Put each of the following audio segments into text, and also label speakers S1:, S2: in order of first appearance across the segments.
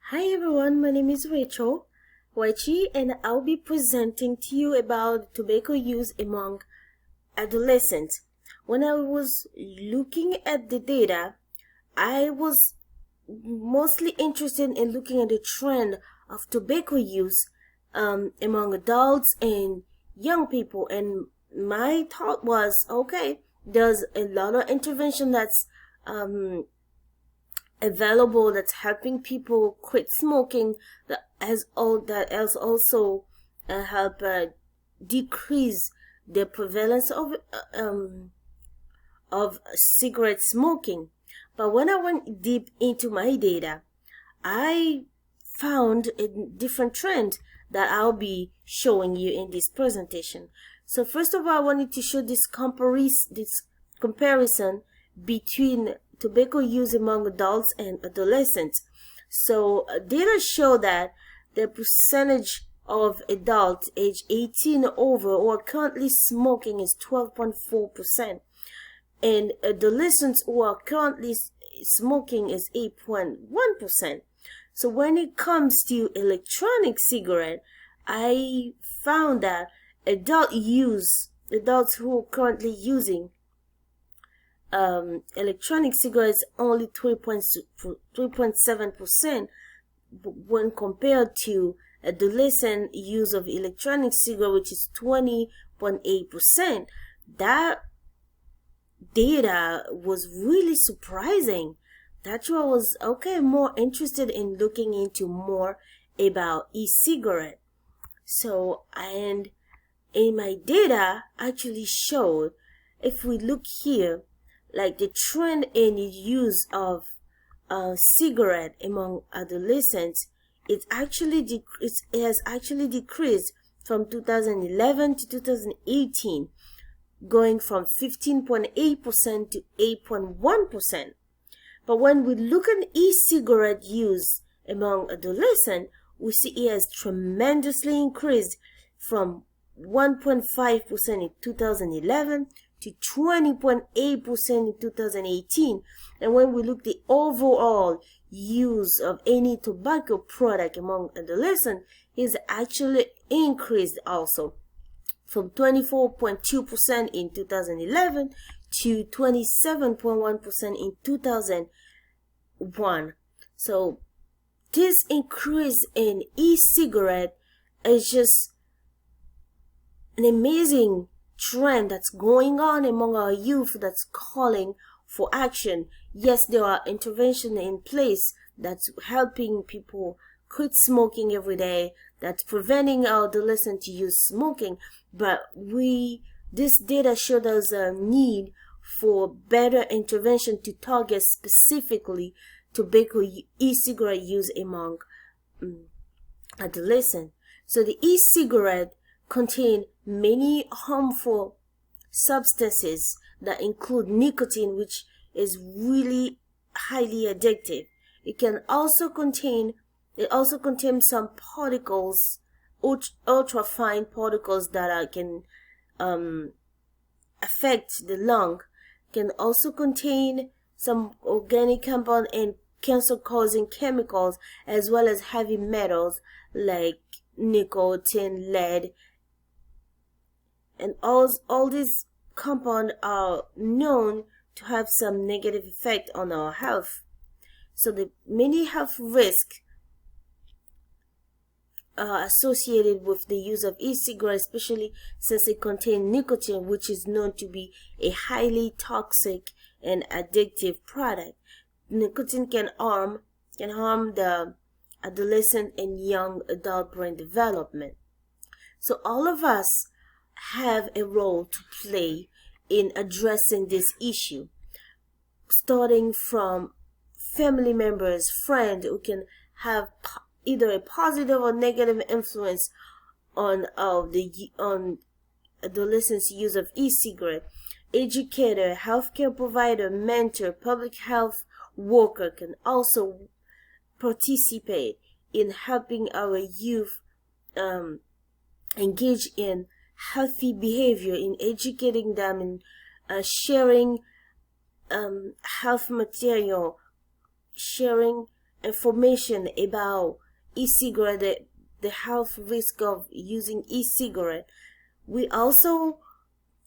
S1: Hi everyone, my name is Rachel Waichi and I'll be presenting to you about tobacco use among adolescents. When I was looking at the data, I was mostly interested in looking at the trend of tobacco use among adults and young people, and my thought was, okay, there's a lot of intervention that's available that's helping people quit smoking that has also help decrease the prevalence of cigarette smoking. But when I went deep into my data, I found a different trend that I'll be showing you in this presentation. So first of all, I wanted to show this comparison between tobacco use among adults and adolescents. So data show that the percentage of adults age 18 over who are currently smoking is 12.4%, and adolescents who are currently smoking is 8.1%. So when it comes to electronic cigarette, I found that adults who are currently using electronic cigarettes only 3.7% when compared to adolescent use of electronic cigarette, which is 20.8%. That data was really surprising. That's why I was more interested in looking into more about e-cigarette. So, and in my data actually showed, if we look here, like the trend in the use of cigarette among adolescents, it has actually decreased from 2011 to 2018, going from 15.8% to 8.1%. But when we look at e-cigarette use among adolescents, we see it has tremendously increased from 1.5% in 2011 to 20.8% in 2018. And when we look at the overall use of any tobacco product among adolescents, is actually increased also from 24.2% in 2011 to 27.1% in 2001. So this increase in e-cigarette is just an amazing trend that's going on among our youth that's calling for action. Yes, there are interventions in place that's helping people quit smoking every day, that's preventing our adolescents to use smoking, but this data showed us a need for better intervention to target specifically tobacco e-cigarette use among adolescents. So the e-cigarette contain many harmful substances that include nicotine, which is really highly addictive. It also contains some particles, ultra fine particles that can affect the lung. It can also contain some organic compound and cancer-causing chemicals, as well as heavy metals like nickel, tin, lead, and all these compounds are known to have some negative effect on our health. So the many health risks associated with the use of e-cigarettes, especially since they contain nicotine, which is known to be a highly toxic and addictive product. Nicotine can harm the adolescent and young adult brain development. So all of us have a role to play in addressing this issue, starting from family members, friends who can have either a positive or negative influence on adolescents' use of e-cigarette. Educator, healthcare provider, mentor, public health worker can also participate in helping our youth engage in healthy behavior, in educating them, in sharing health material, sharing information about e-cigarette, the health risk of using e-cigarette. We also,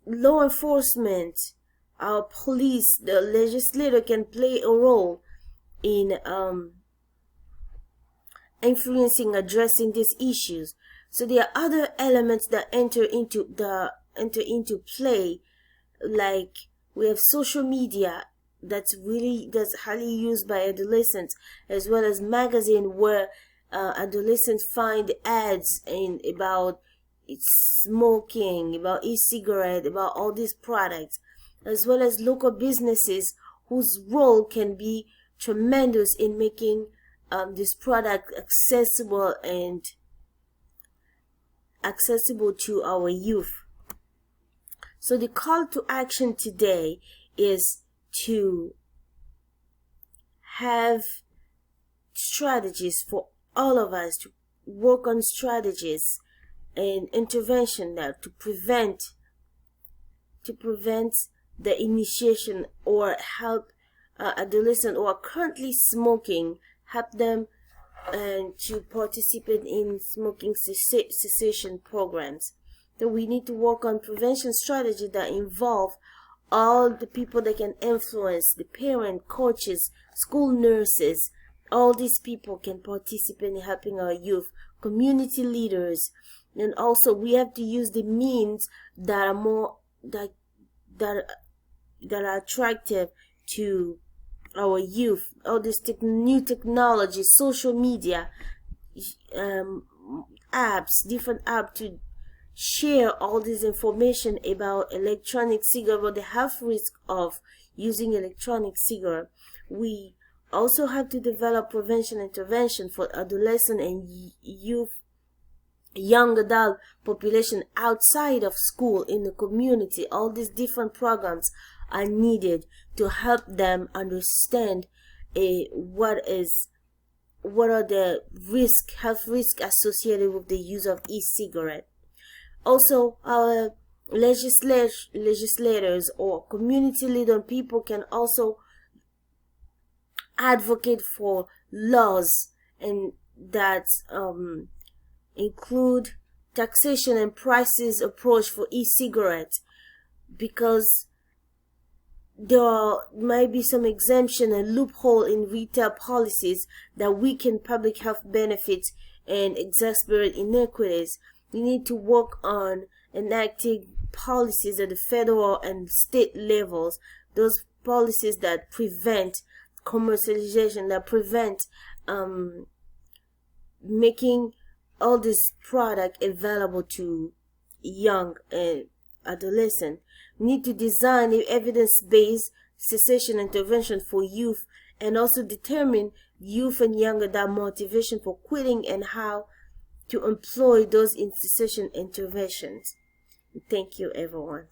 S1: law enforcement, our police, the legislator can play a role in influencing, addressing these issues. So there are other elements that enter into play, like we have social media that's highly used by adolescents, as well as magazine where adolescents find ads about smoking, about e-cigarette, about all these products, as well as local businesses whose role can be tremendous in making this product accessible to our youth. So the call to action today is to have strategies for all of us, to work on strategies and intervention now to prevent the initiation, or help adolescents who are currently smoking, help them to participate in smoking cessation programs. So we need to work on prevention strategies that involve all the people that can influence, the parent, coaches, school nurses. All these people can participate in helping our youth, community leaders, and also we have to use the means that are more that are attractive to our youth. All this new technology, social media, apps, different apps to share all this information about electronic cigarette, about the health risk of using electronic cigarette. We also have to develop prevention intervention for adolescent and youth, young adult population outside of school, in the community. All these different programs are needed to help them understand what are the health risks associated with the use of e-cigarette. Also, our legislators or community leader people can also advocate for laws and that include taxation and prices approach for e-cigarettes, because there might be some exemption and loophole in retail policies that weaken public health benefits and exacerbate inequities. We need to work on enacting policies at the federal and state levels, those policies that prevent commercialization, that prevent making all this product available to young adolescent. We need to design an evidence-based cessation intervention for youth, and also determine youth and young adult motivation for quitting and how to employ those in cessation interventions. Thank you, everyone.